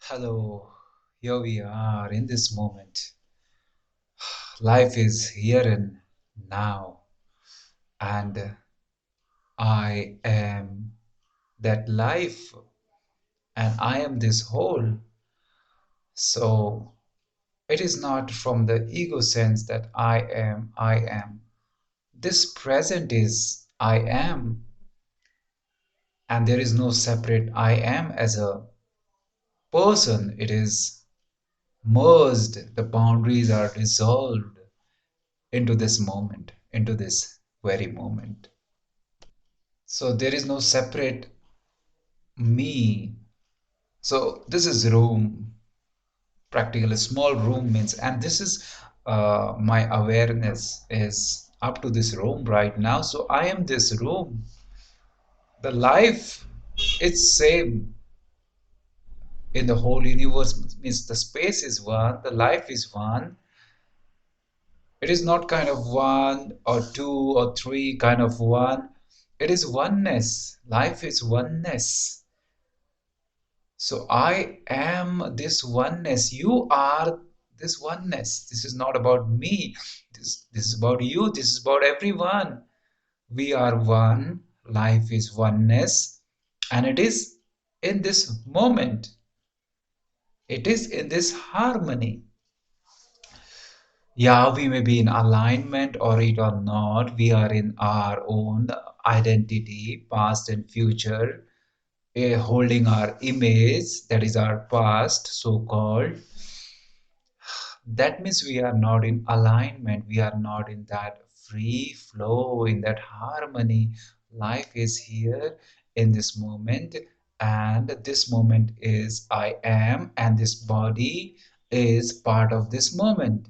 Hello, here we are in this moment. Life is here and now, and I am that life, and I am this whole. So it is not from the ego sense that I am, I am. This present is I am, and there is no separate I am as a person. It is merged, the boundaries are dissolved into this moment, into this very moment. So there is no separate me. So this is room, practically a small room means, and this is my awareness is up to this room right now. So I am this room. The life, it's same in the whole universe means the space is one, the life is one. It is not kind of one or two or three kind of one. It is oneness. Life is oneness. So I am this oneness. You are this oneness. This is not about me. This is about you. This is about everyone. We are one. Life is oneness. And it is in this moment. It is in this harmony. Yeah, we may be in alignment or it or not. We are in our own identity, past and future, holding our image, that is our past, so called. That means we are not in alignment. We are not in that free flow, in that harmony. Life is here in this moment, and this moment is I am, and this body is part of this moment,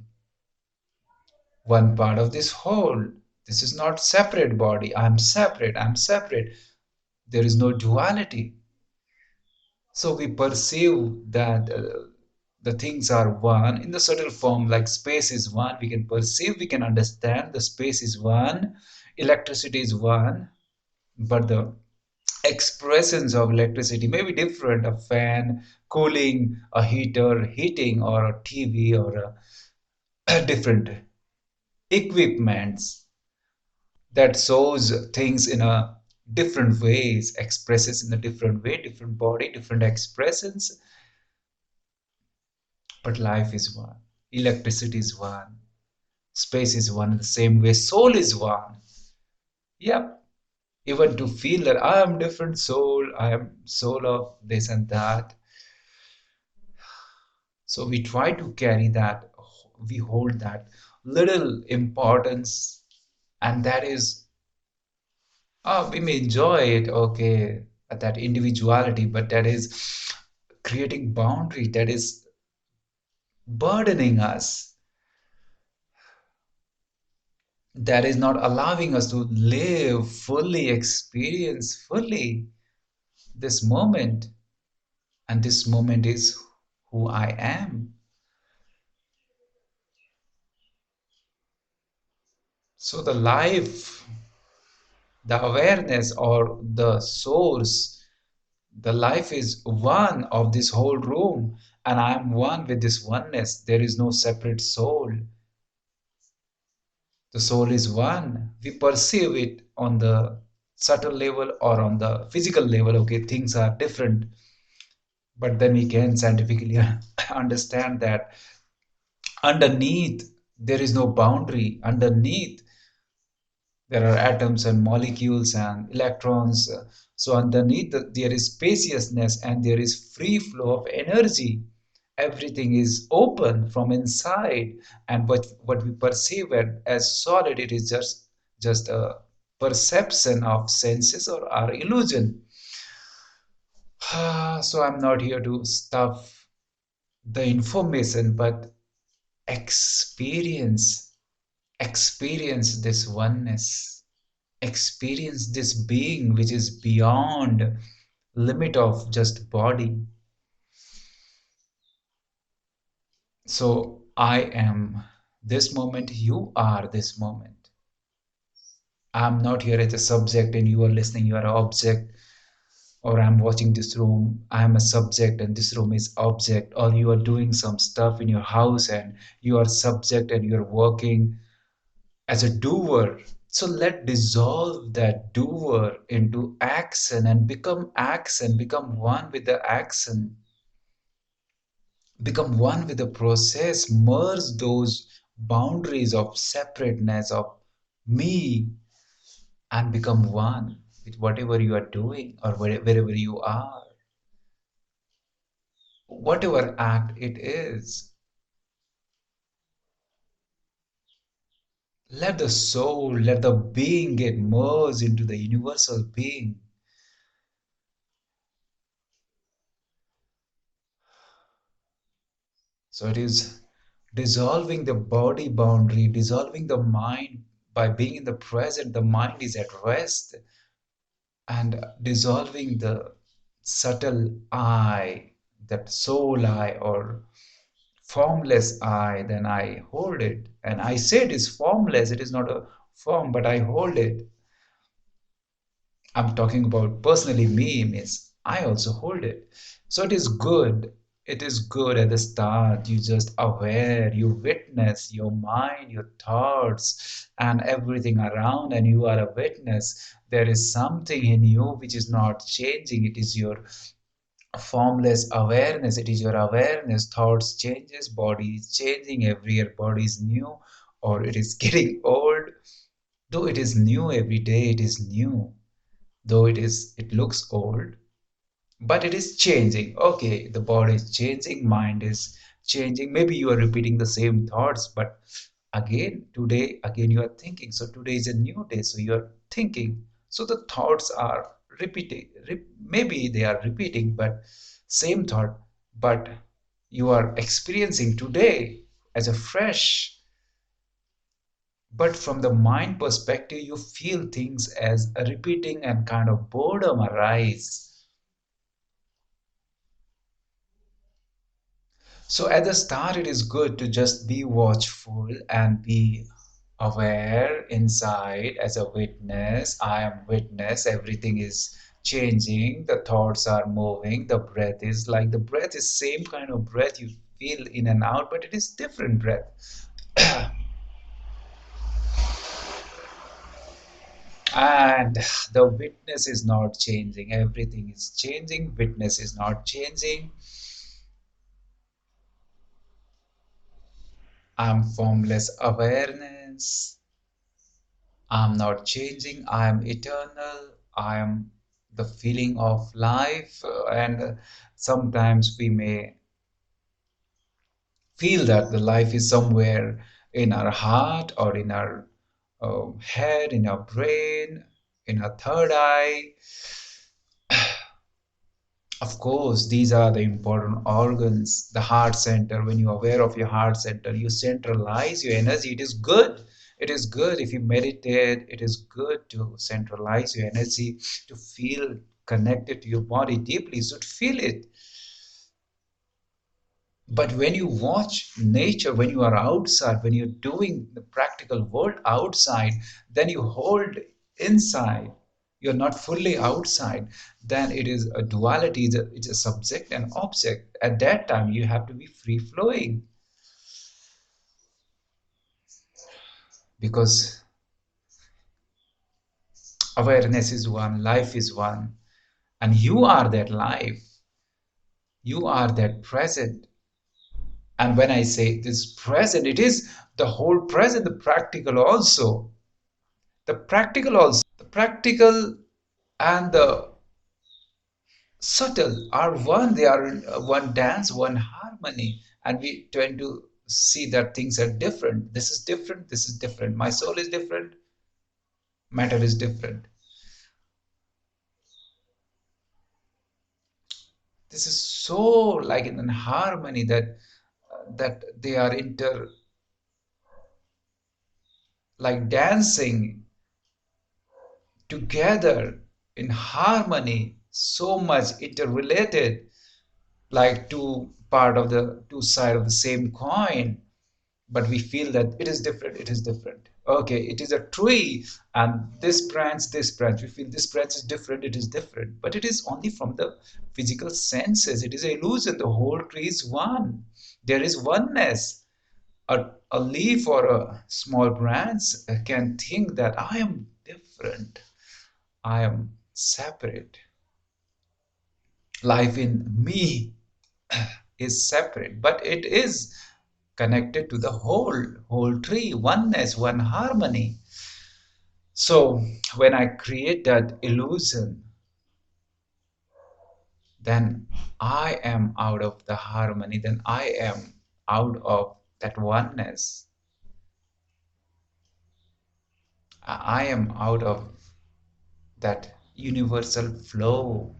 one part of this whole. This is not separate body. I'm separate. I'm separate. There is no duality. So we perceive that the things are one in the subtle form, like space is one. We can perceive, we can understand the space is one, electricity is one, but the expressions of electricity may be different. A fan cooling, a heater heating, or a TV, or a different equipments that shows things in a different ways, expresses in a different way, different body, different expressions. But life is one, electricity is one, space is one, in the same way soul is one. Yep. Even to feel that I am different soul, I am soul of this and that. So we try to carry that, we hold that little importance, and that is, we may enjoy it, okay, that individuality, but that is creating boundary, that is burdening us, that is not allowing us to live fully, experience fully this moment. And this moment is who I am. So the life, the awareness, or the source, the life is one of this whole room, and I am one with this oneness. There is no separate soul. The soul is one. We perceive it on the subtle level or on the physical level. Okay, things are different, but then we can scientifically understand that underneath there is no boundary. Underneath there are atoms and molecules and electrons. So underneath there is spaciousness and there is free flow of energy. Everything is open from inside, and what we perceive as solid, it is just a perception of senses or our illusion. So I'm not here to stuff the information, but experience experience this oneness, experience this being which is beyond limit of just body. So I am this moment, you are this moment. I'm not here as a subject and you are listening, you are an object. or I'm watching this room, I'm a subject and this room is object, or you are doing some stuff in your house and you are subject and you're working as a doer. So let dissolve that doer into action, become one with the action, become one with the process, merge those boundaries of separateness of me and become one with whatever you are doing or wherever you are, whatever act it is. Let the soul, let the being get merged into the universal being. So it is dissolving the body boundary, dissolving the mind. By being in the present, the mind is at rest, and dissolving the subtle I, that soul I or formless I, then I hold it. And I say it is formless, it is not a form, but I hold it. I'm talking about personally me, means I also hold it. So it is good. It is good at the start. You just aware, you witness your mind, your thoughts, and everything around, and you are a witness. There is something in you which is not changing. It is your formless awareness. It is your awareness. Thoughts changes, body is changing, every year body is new, or it is getting old. Though it is new every day, it is new, though it looks old, but it is changing. Okay, the body is changing, mind is changing. Maybe you are repeating the same thoughts, but again today again you are thinking. So today is a new day, so you are thinking. So the thoughts are repeating, maybe they are repeating, but same thought, but you are experiencing today as a fresh. But from the mind perspective, you feel things as a repeating and kind of boredom arise. So at the start, it is good to just be watchful and be aware inside as a witness. I am witness. Everything is changing. The thoughts are moving. The breath is like the breath is same kind of breath you feel in and out, but it is different breath. And the witness is not changing. Everything is changing. Witness is not changing. I'm formless awareness. I'm not changing. I am eternal. I am the feeling of life. And sometimes we may feel that the life is somewhere in our heart or in our head, in our brain, in our third eye. Of course, these are the important organs. The heart center, when you're aware of your heart center, you centralize your energy. It is good. It is good if you meditate. It is good to centralize your energy, to feel connected to your body deeply. So to feel it. But when you watch nature, when you are outside, when you're doing the practical world outside, then you hold inside. You're not fully outside. Then it is a duality, it's a subject and object. At that time, you have to be free flowing because awareness is one, life is one, and you are that life. You are that present. And when I say this present, it is the whole present, the practical also. The practical and the subtle are one. They are in one dance, one harmony. And we tend to see that things are different. This is different. This is different. My soul is different. Matter is different. This is so like in harmony that they are inter like dancing together in harmony, so much interrelated, like two side of the same coin, but we feel that it is different, it is different. Okay, it is a tree, and this branch, we feel this branch is different, it is different, but it is only from the physical senses. It is an illusion. The whole tree is one. There is oneness. A leaf or a small branch can think that I am different, I am separate. Life in me is separate, but it is connected to the whole tree, oneness, one harmony. So when I create that illusion, then I am out of the harmony, then I am out of that oneness. I am out of that universal flow.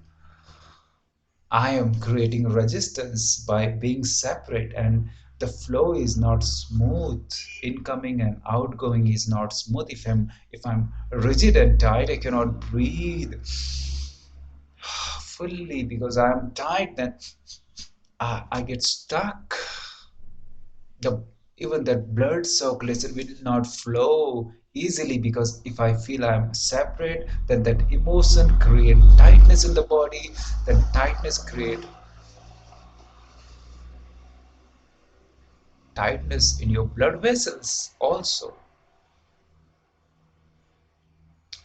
I am creating resistance by being separate, and the flow is not smooth. Incoming and outgoing is not smooth. If I'm rigid and tight, I cannot breathe fully because I'm tight. Then I get stuck. The even that blood circulation will not flow easily because if I feel I'm separate, then that emotion create tightness in the body. Then tightness create tightness in your blood vessels also.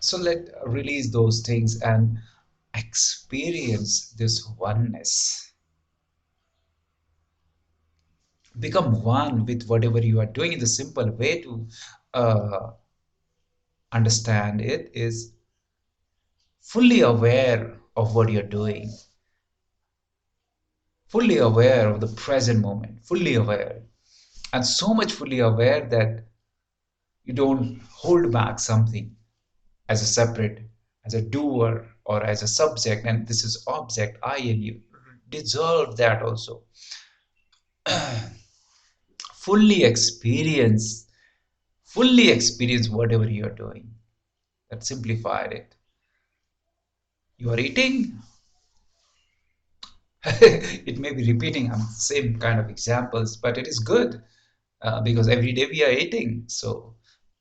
So let release those things and experience this oneness. Become one with whatever you are doing. The simple way to uh, understand it is fully aware of what you're doing, fully aware of the present moment, fully aware, and so much fully aware that you don't hold back something as a separate, as a doer or as a subject, and this is object, I and you. Deserve that also. fully experience, fully experience whatever you are doing. That simplified it. You are eating, it may be repeating same kind of examples, but it is good because every day we are eating. So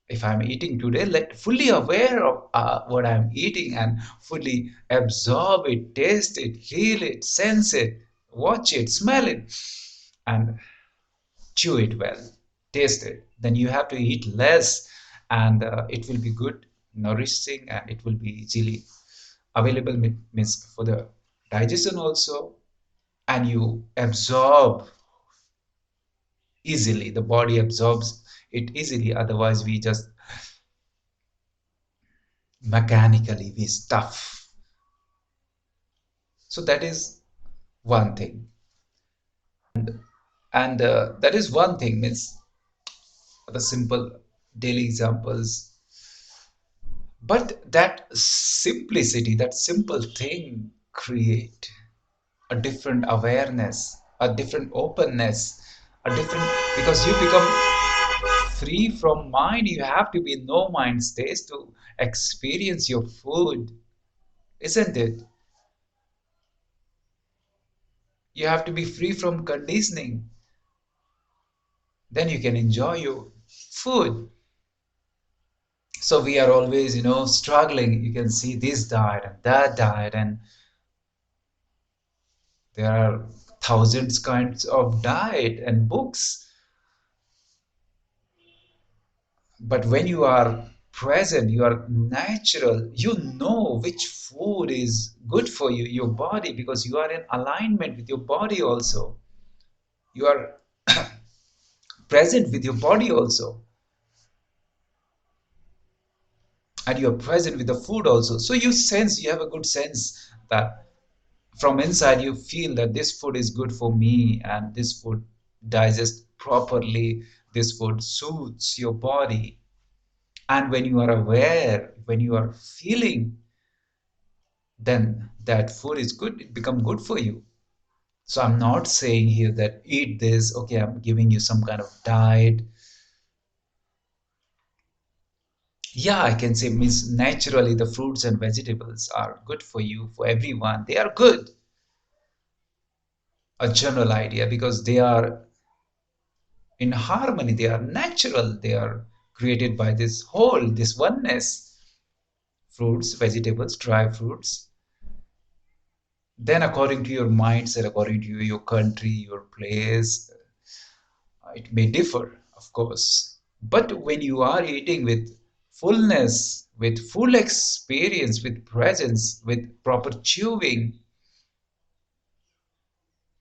if I'm eating today, let fully aware of what I'm eating and fully absorb it, taste it, feel it, sense it, watch it, smell it, and chew it well, taste it. Then you have to eat less, and it will be good, nourishing, and it will be easily available means for the digestion also, and you absorb easily. The body absorbs it easily. Otherwise, we just mechanically we stuff. So that is one thing, and that is one thing means the simple daily examples. But that simplicity, that simple thing, create a different awareness, a different openness, a different because you become free from mind. You have to be in no mind state to experience your food, isn't it? You have to be free from conditioning. Then you can enjoy your food. So we are always, struggling. You can see this diet and that diet, and there are thousands kinds of diet and books. But when you are present, you are natural, you know which food is good for you, your body, because you are in alignment with your body also. You are present with your body also, and you are present with the food also. So you have a good sense that from inside you feel that this food is good for me and this food digests properly, this food suits your body. And when you are aware, when you are feeling, then that food is good, it become good for you. So I'm not saying here that eat this, okay, I'm giving you some kind of diet. Yeah, I can say means naturally the fruits and vegetables are good for you, for everyone. They are good, a general idea, because they are in harmony, they are natural, they are created by this whole, this oneness. Fruits, vegetables, dry fruits. Then, according to your mindset, according to your country, your place, it may differ, of course. But when you are eating with fullness, with full experience, with presence, with proper chewing,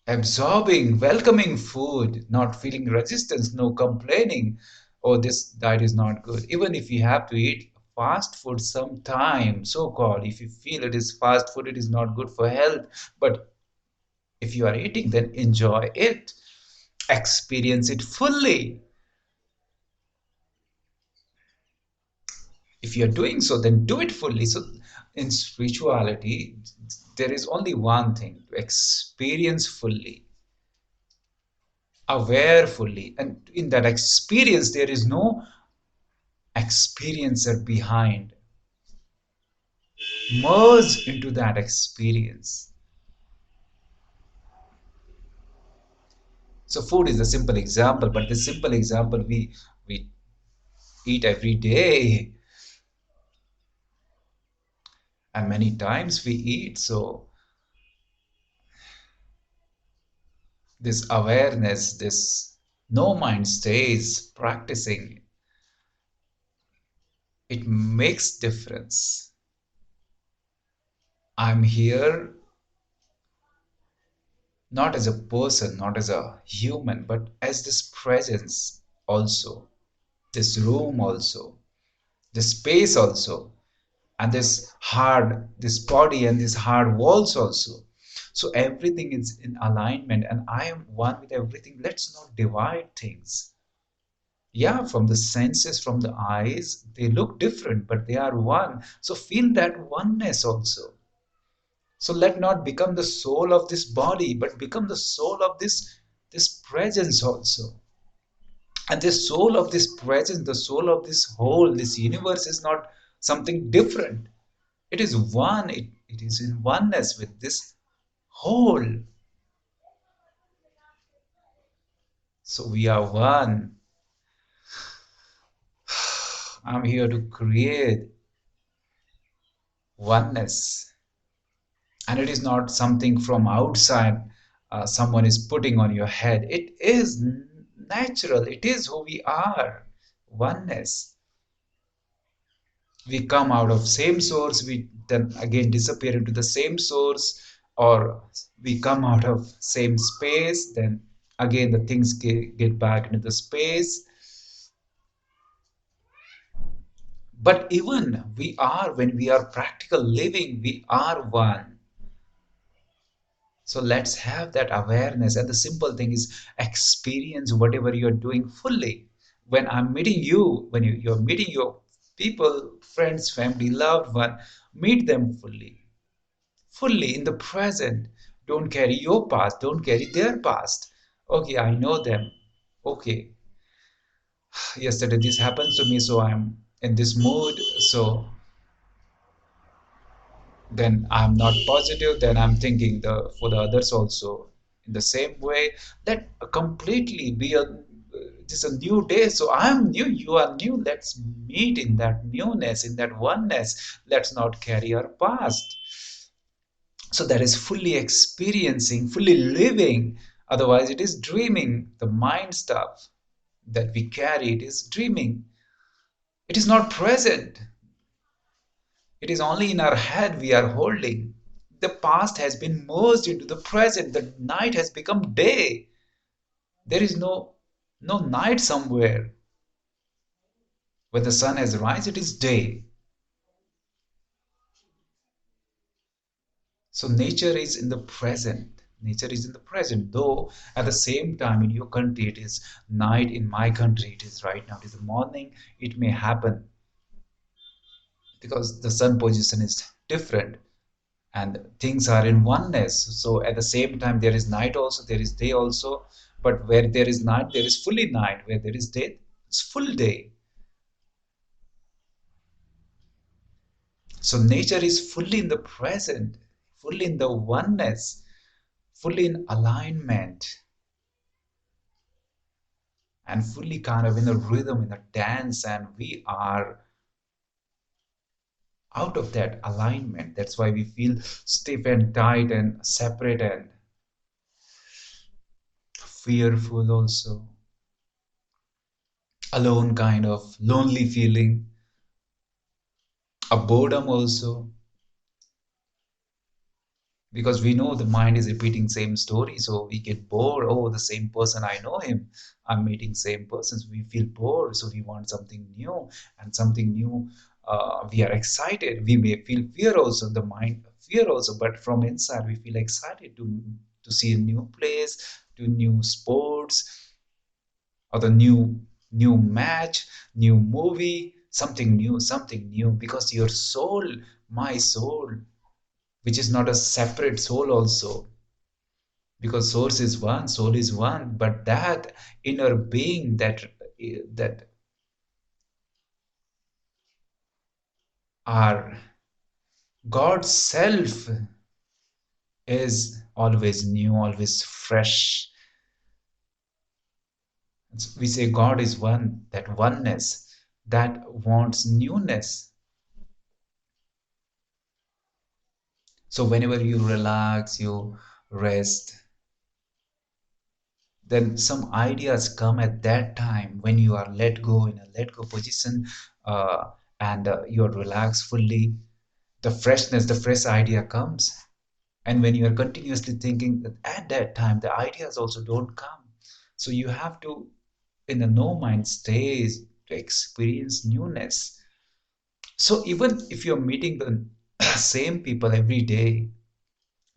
absorbing, welcoming food, not feeling resistance, no complaining, oh, this diet is not good. Even if you have to eat fast food sometime, so called, if you feel it is fast food, it is not good for health. But if you are eating, then enjoy it, experience it fully. If you're doing so, then do it fully. So in spirituality, there is only one thing: to experience fully, aware fully. And in that experience, there is no experiencer behind. Merge into that experience. So food is a simple example, but this simple example we eat every day, and many times we eat. So this awareness, this no mind stays practicing, it makes difference. I'm here not as a person, not as a human, but as this presence also, this room also, this space also, and this body and these hard walls also. So everything is in alignment, and I am one with everything. Let's not divide things. Yeah, from the senses, from the eyes, they look different, but they are one. So feel that oneness also. So let not become the soul of this body, but become the soul of this presence also. And the soul of this presence, the soul of this whole, this universe is not something different. It is one, it is in oneness with this whole. So we are one. I'm here to create oneness. And it is not something from outside, someone is putting on your head. It is natural, it is who we are. Oneness. We come out of same source, we then again disappear into the same source, or we come out of same space, then again the things get back into the space. But even we are, when we are practical living, we are one. So let's have that awareness. And the simple thing is experience whatever you're doing fully. When I'm meeting you, when you're meeting your people, friends, family, loved one, meet them fully, fully in the present. Don't carry your past, don't carry their past. Okay, I know them. Okay, yesterday this happens to me, so I'm in this mood. So then I'm not positive, then I'm thinking the for the others also in the same way. That completely be a this a new day. So I'm new, you are new. Let's meet in that newness, in that oneness. Let's not carry our past. So that is fully experiencing, fully living. Otherwise, it is dreaming. The mind stuff that we carry, it is dreaming. It is not present. It is only in our head we are holding. The past has been merged into the present. The night has become day. There is no night somewhere. When the sun has rise, it is day. So nature is in the present. Nature is in the present. Though at the same time in your country it is night, in my country it is right now. It is the morning. It may happen because the sun position is different, and things are in oneness. So at the same time there is night also, there is day also. But where there is night, there is fully night. Where there is day, it's full day. So nature is fully in the present, fully in the oneness, fully in alignment. and fully kind of in a rhythm, in a dance, and we are out of that alignment. That's why we feel stiff and tight and separate and fearful also, alone kind of lonely feeling, a boredom also, because we know the mind is repeating same story, so we get bored. Oh, the same person, I know him, I'm meeting same persons, we feel bored, so we want something new. And something new, we are excited, we may feel fear also, the mind fear also, but from inside we feel excited to see a new place, to new sports, or the new match, new movie, something new, because your soul, my soul, which is not a separate soul also, because source is one, soul is one, but that inner being, that our God's self, is always new, always fresh. We say God is one, that oneness that wants newness. So whenever you relax, you rest, then some ideas come at that time when you are let go, in a let go position, uh, and you are relaxed fully. The freshness, the fresh idea comes. And when you are continuously thinking, that at that time the ideas also don't come, so you have to, in a no mind stage, to experience newness. So even if you're meeting the same people every day,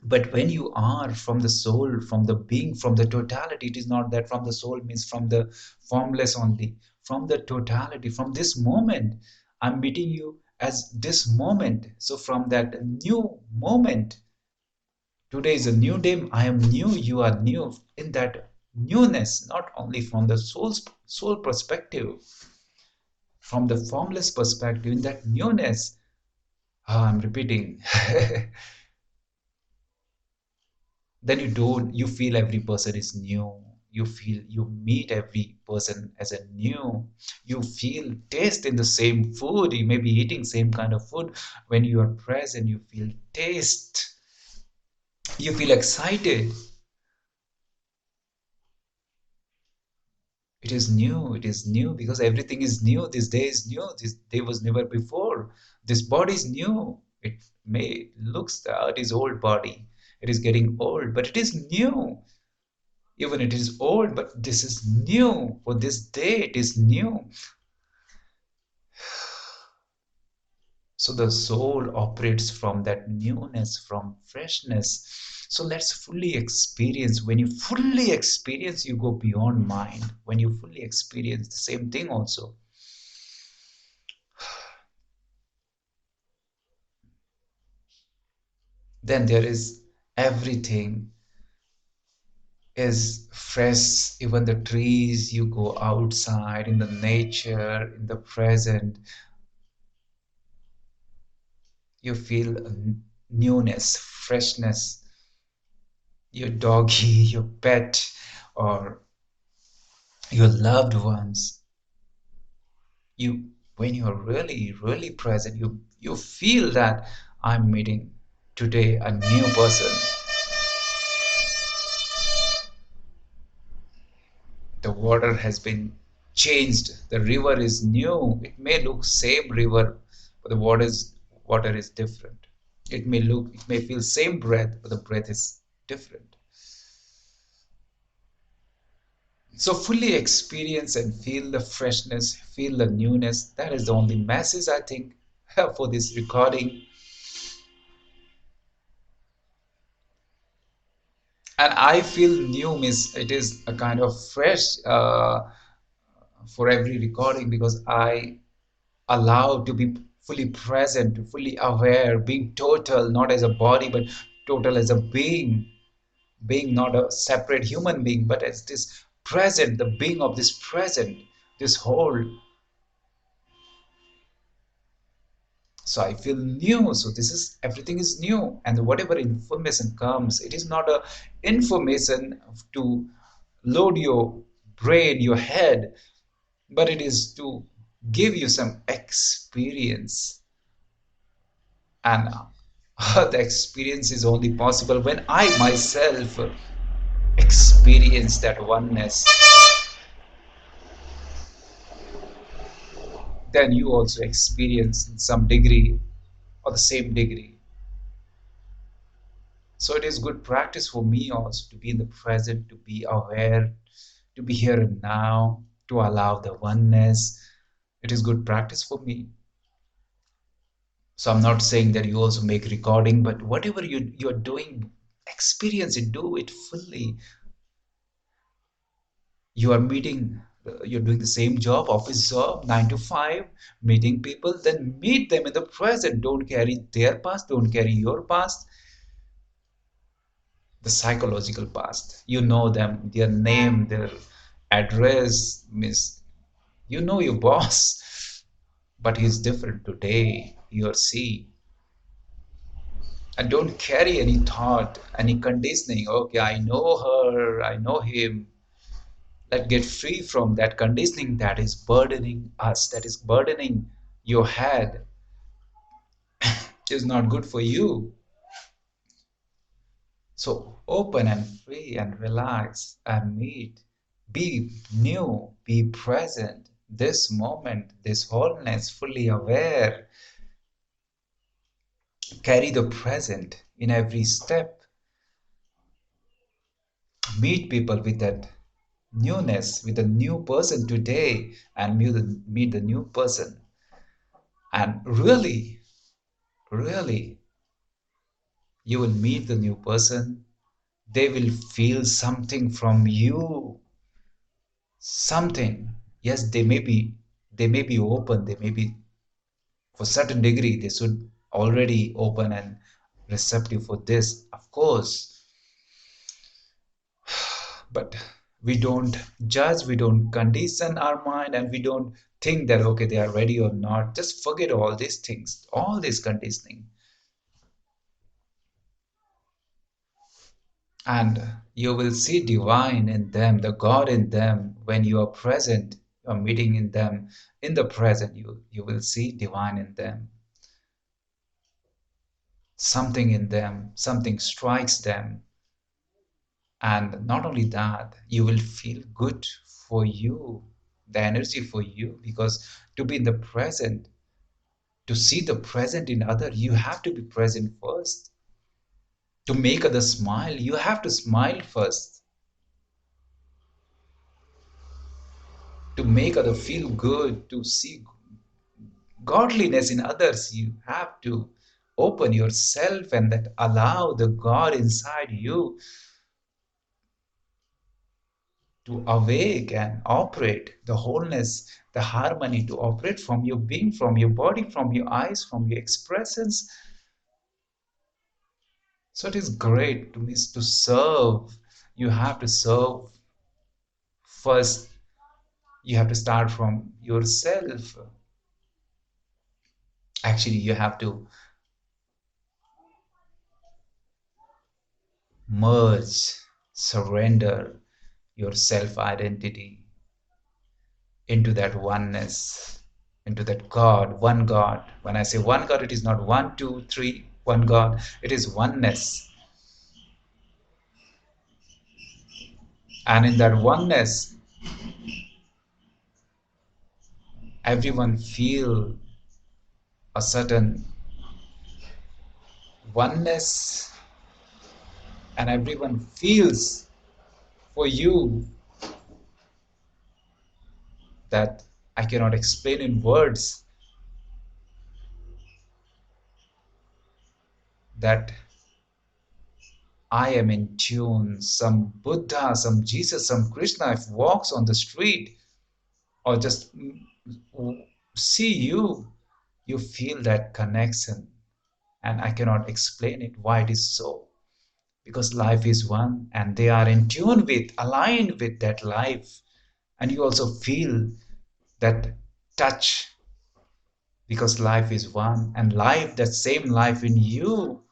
but when you are from the soul, from the being, from the totality, it is not that from the soul means from the formless only, from the totality, from this moment, I'm meeting you as this moment. So from that new moment, today is a new day, I am new, you are new, in that newness, not only from the soul perspective, from the formless perspective, in that newness. I'm repeating. Then you feel every person is new, you feel, you meet every person as a new, you feel taste in the same food, you may be eating same kind of food, when you are present you feel taste, you feel excited. It is new because everything is new, this day is new, this day was never before, this body is new, it may looks that it is old body, it is getting old, but it is new. Even it is old, but this is new. For this day, it is new. So the soul operates from that newness, from freshness. So let's fully experience. When you fully experience, you go beyond mind. When you fully experience the same thing also, then there is everything is fresh. Even the trees, you go outside in the nature, in the present, you feel newness, freshness. Your doggy, your pet, or your loved ones. You, when you are really, really present, you feel that I'm meeting today a new person. The water has been changed. The river is new. It may look same river, but the water is different. It may feel same breath, but the breath is different. So fully experience and feel the freshness, feel the newness. That is the only message I think for this recording. And I feel new means it is a kind of fresh for every recording, because I allow to be fully present, fully aware, being total, not as a body, but total as a being not a separate human being, but as this present, the being of this present, this whole. So I feel new, so this is, everything is new, and whatever information comes, it is not a information to load your brain, your head, but it is to give you some experience. And the experience is only possible when I myself experience that oneness. Then you also experience in some degree or the same degree. So it is good practice for me also to be in the present, to be aware, to be here and now, to allow the oneness. It is good practice for me. So I'm not saying that you also make recording, but whatever you're doing, experience it, do it fully. You are meeting, you're doing the same job, office job, 9 to 5, meeting people, then meet them in the present. Don't carry their past, don't carry your past, the psychological past. You know them, their name, their address, means you know your boss, but he's different today, you or she. And don't carry any thought, any conditioning. Okay, I know her, I know him. Let's get free from that conditioning that is burdening us, that is burdening your head, is not good for you. So open and free and relax and meet. Be new, be present. This moment, this wholeness, fully aware. Carry the present in every step. Meet people with that newness, with a new person today, and meet the new person. And really, really, you will meet the new person. They will feel something from you. Something. Yes, they may be open, they may be for certain degree, they should already open and receptive for this, of course. But we don't judge, we don't condition our mind, and we don't think that okay, they are ready or not. Just forget all these things, all this conditioning. And you will see divine in them, the God in them. When you are present, you are meeting in them in the present, you will see divine in them. Something in them, something strikes them. And not only that, you will feel good for you, the energy for you, because to be in the present, to see the present in other, you have to be present first. To make others smile, you have to smile first. To make others feel good, to see godliness in others, you have to open yourself and that allow the God inside you to awake and operate the wholeness, the harmony to operate from your being, from your body, from your eyes, from your expressions. So it is great to miss to serve. You have to serve first. You have to start from yourself. Actually, you have to merge, surrender your self identity into that oneness, into that God, one God. When I say one God, it is not one, two, three, one God, it is oneness. And in that oneness, everyone feel a certain oneness, and everyone feels for you that I cannot explain in words, that I am in tune. Some Buddha, some Jesus, some Krishna, if walks on the street or just see you, you feel that connection. And I cannot explain it why it is so. Because life is one and they are in tune with, aligned with that life. And you also feel that touch because life is one and life, that same life in you,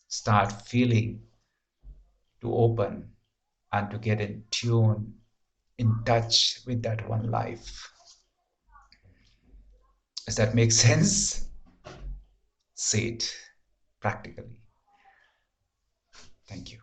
start feeling to open and to get in tune. in touch with that one life. Does that make sense? Say it practically. Thank you.